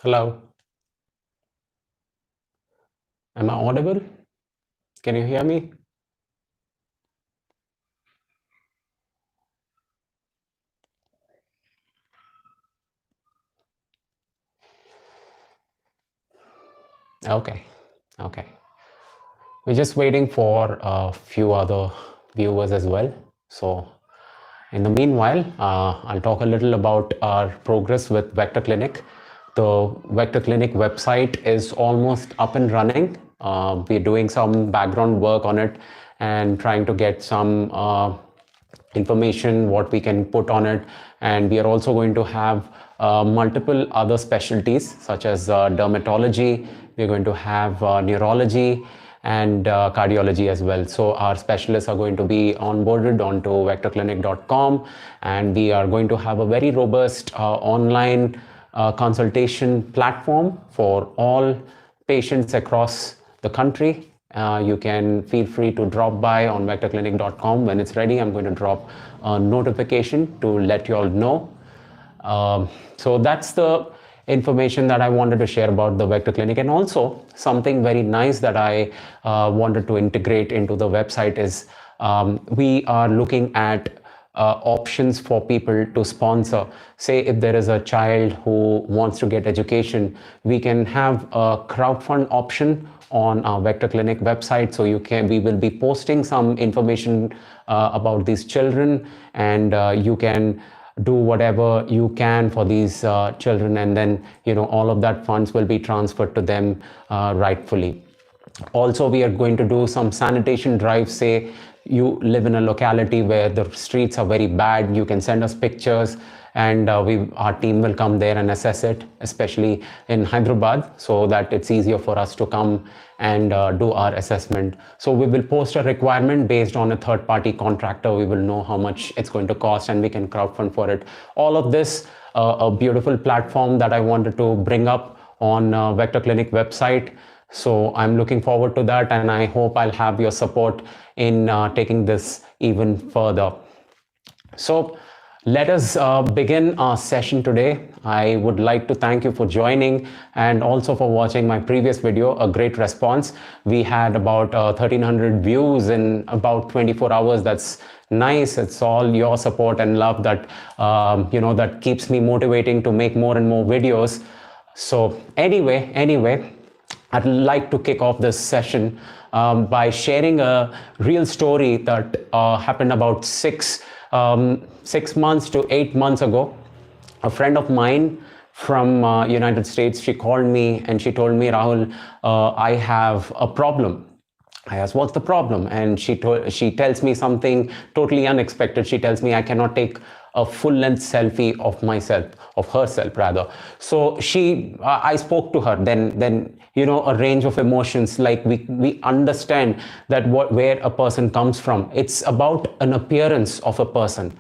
Hello, am I audible? Can you hear me? Okay, okay. We're just waiting for a few other viewers as well. So, in the meanwhile, I'll talk a little about our progress with Vector Clinic. The Vector Clinic website is almost up and running. We're doing some background work on it and trying to get some information, what we can put on it. And we are also going to have multiple other specialties such as dermatology. We're going to have neurology and cardiology as well. So our specialists are going to be onboarded onto vectorclinic.com, and we are going to have a very robust online consultation platform for all patients across the country. You can feel free to drop by on vectorclinic.com. When it's ready, I'm going to drop a notification to let you all know. So that's the information that I wanted to share about the Vector Clinic. And also something very nice that I wanted to integrate into the website is we are looking at options for people to sponsor. Say if there is a child who wants to get education, we can have a crowdfund option on our Vector Clinic website. So we will be posting some information about these children, and you can do whatever you can for these children, and then all of that funds will be transferred to them rightfully. Also, we are going to do some sanitation drives. Say you live in a locality where the streets are very bad, you can send us pictures, and our team will come there and assess it, especially in Hyderabad, so that it's easier for us to come and do our assessment. So we will post a requirement based on a third-party contractor. We will know how much it's going to cost, and we can crowdfund for it. All of this, a beautiful platform that I wanted to bring up on Vector Clinic website. So I'm looking forward to that, and I hope I'll have your support in taking this even further. So let us begin our session today. I would like to thank you for joining and also for watching my previous video. A great response. We had about 1,300 views in about 24 hours. That's nice. It's all your support and love that that keeps me motivating to make more and more videos. So anyway, I'd like to kick off this session by sharing a real story that happened about 6 months to 8 months ago. A friend of mine from United States, she called me and she told me, Rahul, I have a problem. I asked, what's the problem? And she tells me something totally unexpected. She tells me I cannot take a full-length selfie of myself, of herself rather. So I spoke to her. Then a range of emotions. Like we understand that where a person comes from. It's about an appearance of a person.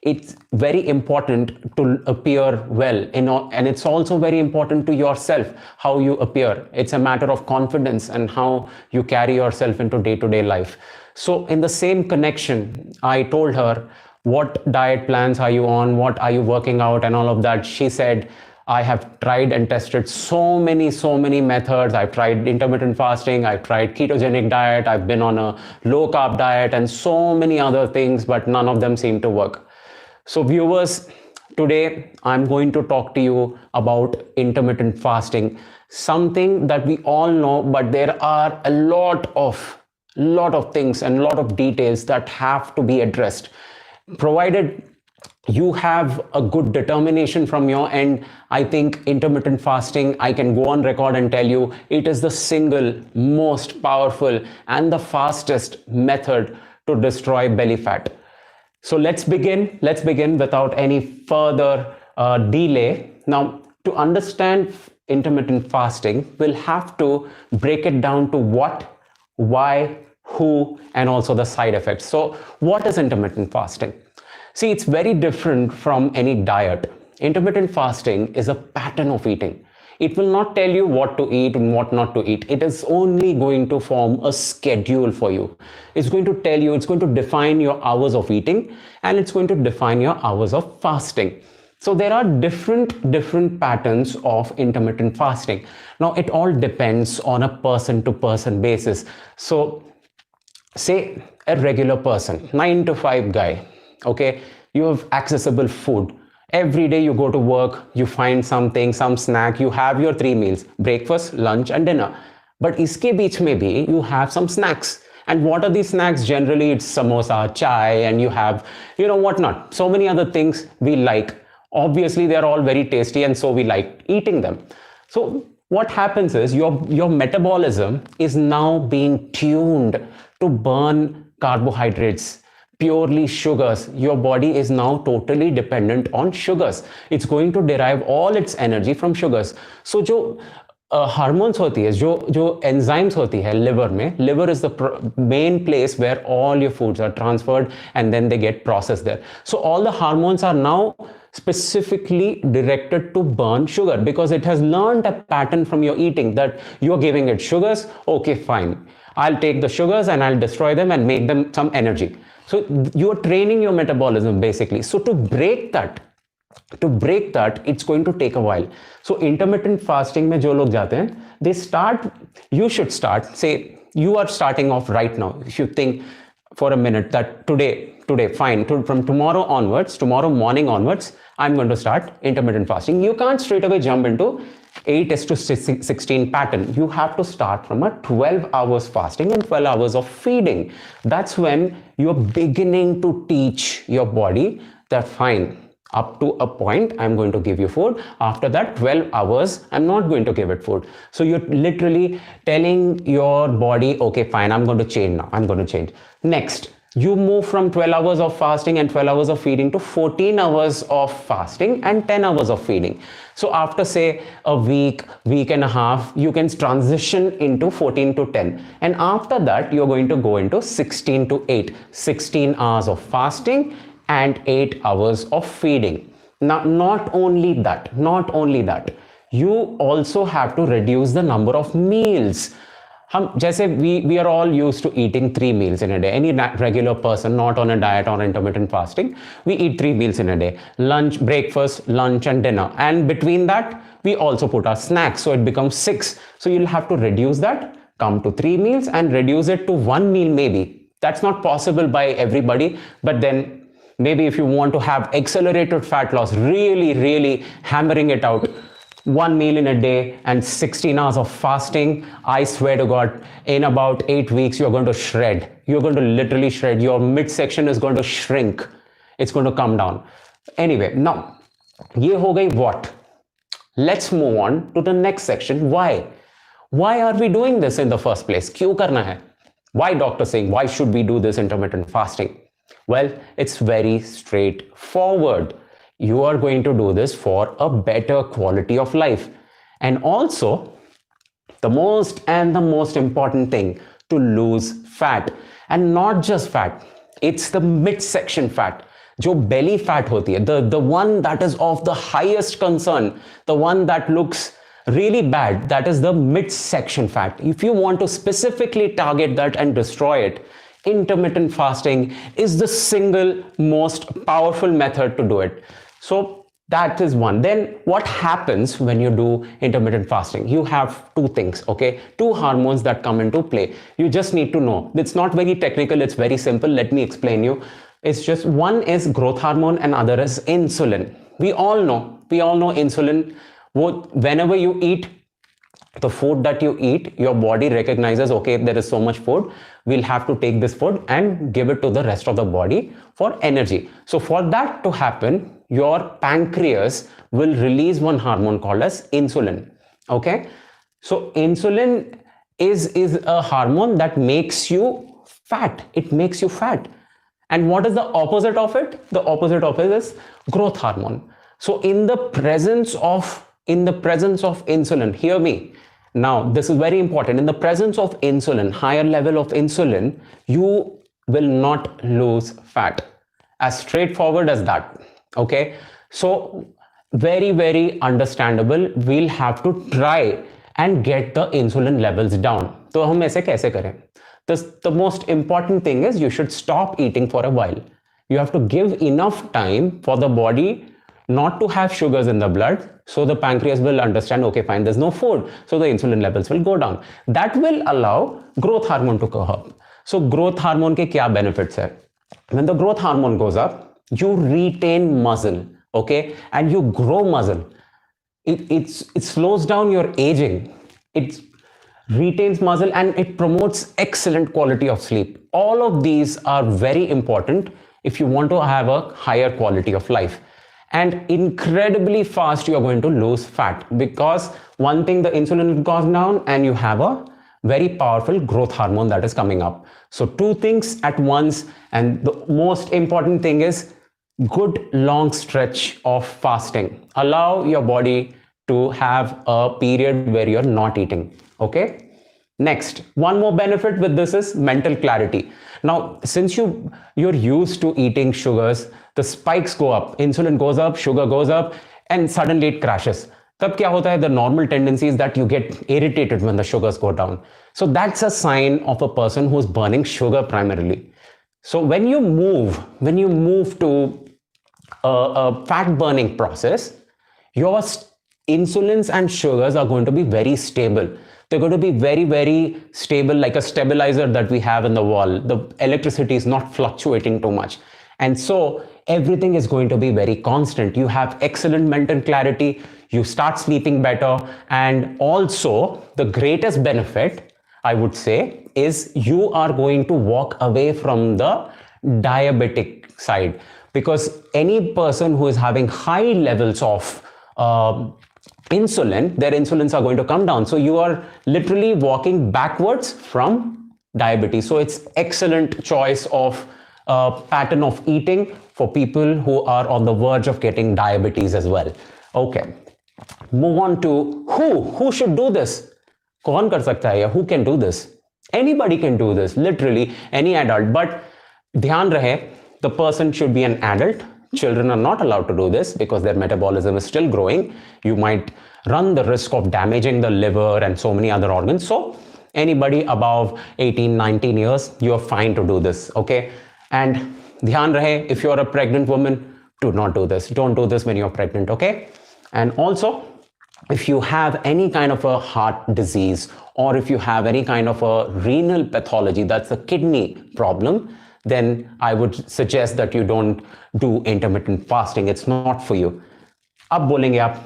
It's very important to appear well, and it's also very important to yourself how you appear. It's a matter of confidence and how you carry yourself into day-to-day life. So in the same connection, I told her, what diet plans are you on? What are you working out and all of that? She said, I have tried and tested so many methods. I've tried intermittent fasting, I've tried ketogenic diet, I've been on a low carb diet and so many other things, but none of them seem to work. So viewers, today I'm going to talk to you about intermittent fasting, something that we all know, but there are a lot of things and a lot of details that have to be addressed. Provided you have a good determination from your end, I think intermittent fasting, I can go on record and tell you, it is the single most powerful and the fastest method to destroy belly fat. So let's begin without any further delay. Now, to understand intermittent fasting, we'll have to break it down to what, why, who, and also the side effects. So what is intermittent fasting? See, it's very different from any diet. Intermittent fasting is a pattern of eating. It will not tell you what to eat and what not to eat. It is only going to form a schedule for you. It's going to tell you, it's going to define your hours of eating, and it's going to define your hours of fasting. So there are different patterns of intermittent fasting. Now it all depends on a person to person basis. So say a regular person, 9 to 5 guy, okay, you have accessible food. Every day you go to work, you find something, some snack, you have your 3 meals, breakfast, lunch and dinner. But iske beech mein bhi you have some snacks. And what are these snacks? Generally it's samosa, chai, and you have, whatnot. So many other things we like. Obviously they're all very tasty and so we like eating them. So what happens is your metabolism is now being tuned to burn carbohydrates, purely sugars. Your body is now totally dependent on sugars. It's going to derive all its energy from sugars. So जो hormones होती है, जो enzymes होती है liver में, liver is the main place where all your foods are transferred and then they get process there. So all the hormones are now specifically directed to burn sugar because it has learned a pattern from your eating that you're giving it sugars. Okay, fine, I'll take the sugars and I'll destroy them and make them some energy. So you're training your metabolism basically. So to break that it's going to take a while. So intermittent fasting mein jo log jate hain, you should start, say you are starting off right now. If you think for a minute that today fine, from tomorrow morning onwards I'm going to start intermittent fasting, you can't straight away jump into 8:16 pattern. You have to start from a 12 hours fasting and 12 hours of feeding. That's when you're beginning to teach your body that fine, up to a point I'm going to give you food, after that 12 hours I'm not going to give it food. So you're literally telling your body, okay fine, I'm going to change now, I'm going to change. Next, you move from 12 hours of fasting and 12 hours of feeding to 14 hours of fasting and 10 hours of feeding. So after say a week and a half, you can transition into 14 to 10. And after that, you're going to go into 16 to 8, 16 hours of fasting and 8 hours of feeding. Now, not only that, you also have to reduce the number of meals. जैसे we are all used to eating 3 meals in a day. Any regular person not on a diet or intermittent fasting, we eat 3 meals in a day: lunch, breakfast, lunch and dinner, and between that we also put our snacks, so it becomes 6. So you'll have to reduce that, come to 3 meals and reduce it to 1 meal maybe. That's not possible by everybody, but then maybe if you want to have accelerated fat loss, really hammering it out, 1 meal in a day and 16 hours of fasting, I swear to God, in about 8 weeks, you're going to shred. You're going to literally shred. Your midsection is going to shrink. It's going to come down. Anyway, now, ye ho gayi what? Let's move on to the next section. Why? Why are we doing this in the first place? Kyun karna hai? Why Dr. Singh? Why should we do this intermittent fasting? Well, it's very straightforward. You are going to do this for a better quality of life. And also, the most important thing, to lose fat. And not just fat, it's the midsection fat. जो belly fat होती है, the one that is of the highest concern, the one that looks really bad, that is the midsection fat. If you want to specifically target that and destroy it, intermittent fasting is the single most powerful method to do it. So that is one. Then what happens when you do intermittent fasting? You have 2 things, okay? 2 hormones that come into play. You just need to know. It's not very technical. It's very simple. Let me explain you. It's just one is growth hormone and other is insulin. We all know insulin. Whenever you eat, the food that you eat, your body recognizes, okay, there is so much food, we'll have to take this food and give it to the rest of the body for energy. So for that to happen, your pancreas will release one hormone called as insulin. Okay, so insulin is a hormone that makes you fat. It makes you fat. And what is the opposite of it? The opposite of it is growth hormone. So in the presence of insulin, hear me. Now, this is very important. In the presence of insulin, higher level of insulin, you will not lose fat. As straightforward as that. Okay. So very understandable. We'll have to try and get the insulin levels down. तो हम ऐसे कैसे करें? The most important thing is you should stop eating for a while. You have to give enough time for the body not to have sugars in the blood. So the pancreas will understand, okay, fine, there's no food. So the insulin levels will go down. That will allow growth hormone to go up. So growth hormone ke kya benefits hai? When the growth hormone goes up, you retain muscle, okay, and you grow muscle. It slows down your aging. It retains muscle and it promotes excellent quality of sleep. All of these are very important if you want to have a higher quality of life. And incredibly fast you are going to lose fat, because one thing, the insulin goes down and you have a very powerful growth hormone that is coming up. So two things at once. And the most important thing is good long stretch of fasting. Allow your body to have a period where you're not eating. Okay. Next, one more benefit with this is mental clarity. Now, since you're used to eating sugars, the spikes go up, insulin goes up, sugar goes up, and suddenly it crashes. तब क्या होता है? The normal tendency is that you get irritated when the sugars go down. So that's a sign of a person who's burning sugar primarily. So when you move to a fat burning process, your insulins and sugars are going to be very stable. They're going to be very, very stable, like a stabilizer that we have in the wall. The electricity is not fluctuating too much. And so everything is going to be very constant. You have excellent mental clarity. You start sleeping better. And also the greatest benefit, I would say, is you are going to walk away from the diabetic side, because any person who is having high levels of insulin, their insulins are going to come down. So you are literally walking backwards from diabetes. So it's excellent choice of pattern of eating for people who are on the verge of getting diabetes as well. Okay, move on to who should do this. कौन कर सकता है? Who can do this? Anybody can do this, literally any adult. But ध्यान रहे, the person should be an adult. Children are not allowed to do this because their metabolism is still growing. You might run the risk of damaging the liver and so many other organs. So anybody above 18, 19 years, you are fine to do this, okay? And dhyan rahe, if you're a pregnant woman, do not do this. Don't do this when you're pregnant, okay? And also, if you have any kind of a heart disease, or if you have any kind of a renal pathology, that's a kidney problem, then I would suggest that you don't do intermittent fasting. It's not for you. Ab bolenge aap.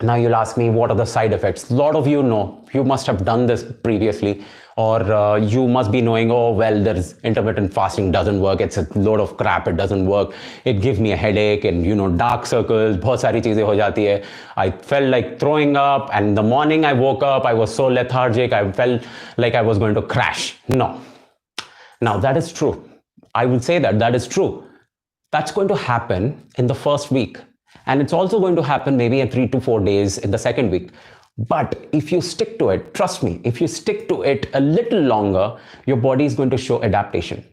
Now you'll ask me, what are the side effects? A lot of you know, you must have done this previously, or you must be knowing, oh, well, there's intermittent fasting doesn't work. It's a load of crap. It doesn't work. It gives me a headache and, you know, dark circles, बहुत सारी चीजें हो जाती है. I felt like throwing up, and in the morning I woke up, I was so lethargic. I felt like I was going to crash. No. Now that is true. I will say that is true. That's going to happen in the first week. And it's also going to happen maybe in 3 to 4 days in the second week. But if you stick to it, trust me, if you stick to it a little longer, your body is going to show adaptation.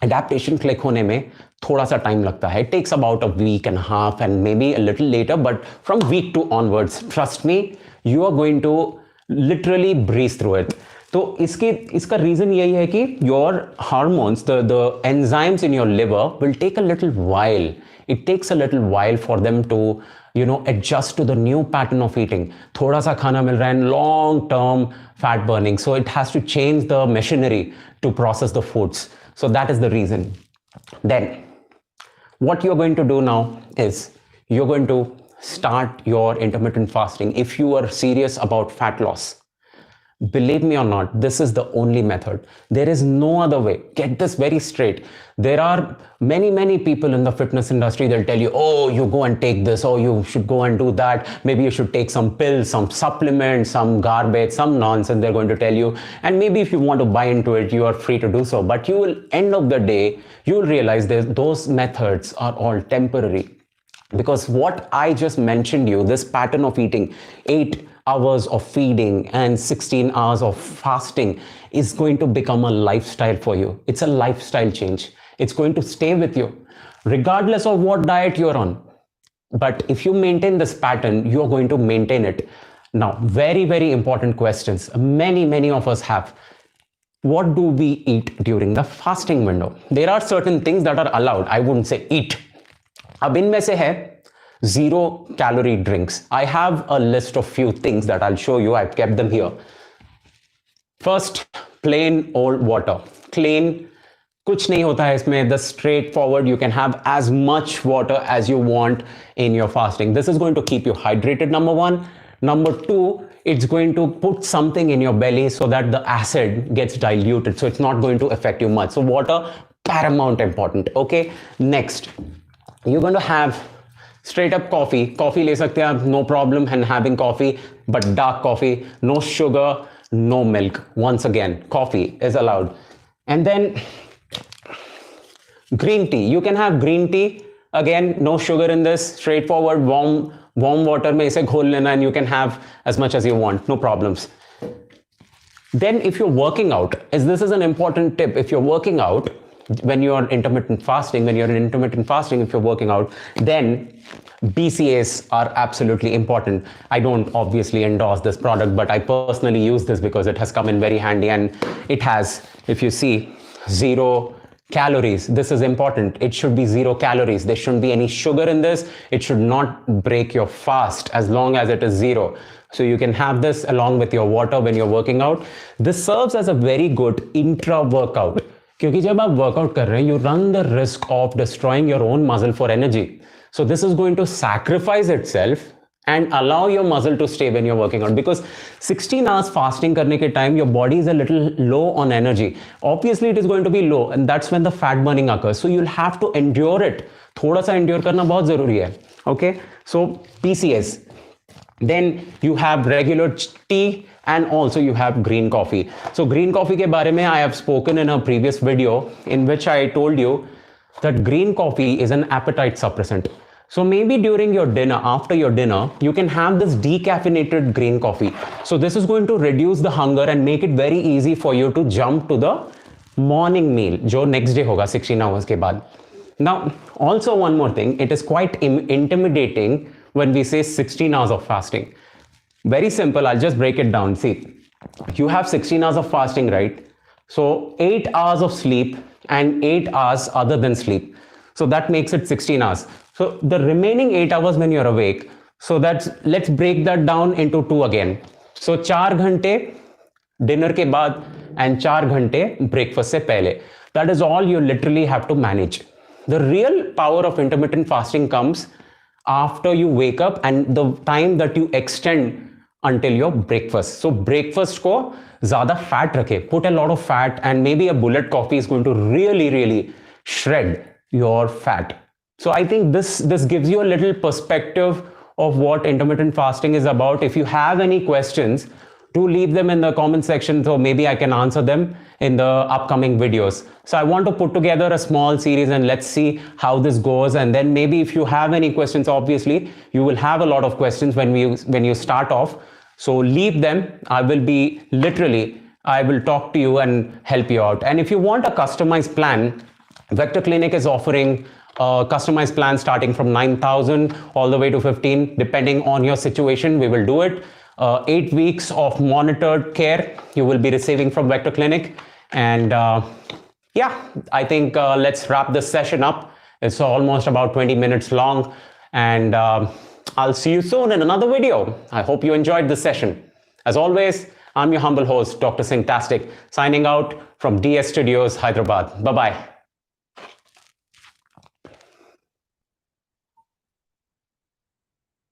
Adaptation click hone mein thoda sa time lagta hai. It takes about a week and a half and maybe a little later, but from week 2 onwards, trust me, you are going to literally breeze through it. तो इसका reason यही है कि your hormones, the enzymes in your liver will take a little while. It takes a little while for them to adjust to the new pattern of eating. थोड़ा सा खाना मिल रहा है, long term fat burning, so it has to change the machinery to process the foods. So that is the reason. Then what you're going to do now is you're going to start your intermittent fasting if you are serious about fat loss. Believe me or not, this is the only method. There is no other way. Get this very straight. There are many people in the fitness industry. They'll tell you, oh, you go and take this, oh, you should go and do that. Maybe you should take some pills, some supplements, some garbage, some nonsense they're going to tell you. And maybe if you want to buy into it, you are free to do so. But you will, end of the day, you will realize that those methods are all temporary. Because what I just mentioned you, this pattern of eating, 8 hours of feeding and 16 hours of fasting is going to become a lifestyle for you. It's a lifestyle change. It's going to stay with you regardless of what diet you're on. But if you maintain this pattern, you're going to maintain it. Now, very important questions many of us have. What do we eat during the fasting window? There are certain things that are allowed. I wouldn't say eat. अब इनमें से है zero calorie drinks. I have a list of few things that I'll show you. I've kept them here. First, plain old water. Clean. कुछ नहीं होता है इसमें. The straightforward, you can have as much water as you want in your fasting. This is going to keep you hydrated, number one. Number two, it's going to put something in your belly so that the acid gets diluted. So it's not going to affect you much. So water, paramount important. Okay. Next, you're going to have straight up coffee. Coffee ले सकते हैं आप, no problem in having coffee, but dark coffee, no sugar, no milk. Once again, coffee is allowed. And then green tea. You can have green tea. Again, no sugar in this. Straightforward, warm water में इसे घोल लेना, and you can have as much as you want. No problems. Then if you're working out, this is an important tip. If you're working out, when you're intermittent fasting, if you're working out, then BCAs are absolutely important. I don't obviously endorse this product, but I personally use this because it has come in very handy, and it has, if you see, 0 calories. This is important. It should be 0 calories. There shouldn't be any sugar in this. It should not break your fast as long as it is 0. So you can have this along with your water when you're working out. This serves as a very good intra-workout. क्योंकि जब आप workout कर रहे हैं, you run the risk of destroying your own muscle for energy. So this is going to sacrifice itself and allow your muscle to stay when you're working out, because 16 hours fasting करने के time your body is a little low on energy. Obviously it is going to be low, and that's when the fat burning occurs. So you'll have to endure it. थोड़ा सा endure करना बहुत ज़रूरी है. Okay, so PCS. Then you have regular tea, and also you have green coffee. So green coffee के बारे में I have spoken in a previous video in which I told you that green coffee is an appetite suppressant. So maybe during your dinner, after your dinner, you can have this decaffeinated green coffee. So this is going to reduce the hunger and make it very easy for you to jump to the morning meal, जो next day होगा 16 hours के बाद. Now, also one more thing, it is quite intimidating when we say 16 hours of fasting. Very simple, I'll just break it down. See, you have 16 hours of fasting, right? So 8 hours of sleep and 8 hours other than sleep. So that makes it 16 hours. So the remaining 8 hours when you're awake, so let's break that down into 2 again. So 4 घंटे dinner के बाद and 4 घंटे breakfast से पहले. That is all you literally have to manage. The real power of intermittent fasting comes after you wake up and the time that you extend until your breakfast. So breakfast को ज़्यादा fat रखे. Put a lot of fat, and maybe a bullet coffee is going to really shred your fat. So I think this gives you a little perspective of what intermittent fasting is about. If you have any questions, do leave them in the comment section, so maybe I can answer them in the upcoming videos. So I want to put together a small series and let's see how this goes. And then maybe if you have any questions, obviously you will have a lot of questions when you start off. So leave them. I will talk to you and help you out. And if you want a customized plan, Vector Clinic is offering a customized plan starting from 9,000 all the way to 15, depending on your situation. We will do it. 8 weeks of monitored care you will be receiving from Vector Clinic. And yeah, I think let's wrap this session up. It's almost about 20 minutes long, and I'll see you soon in another video. I hope you enjoyed this session. As always, I'm your humble host, Dr. Singh Tastic, signing out from DS Studios, Hyderabad. Bye-bye.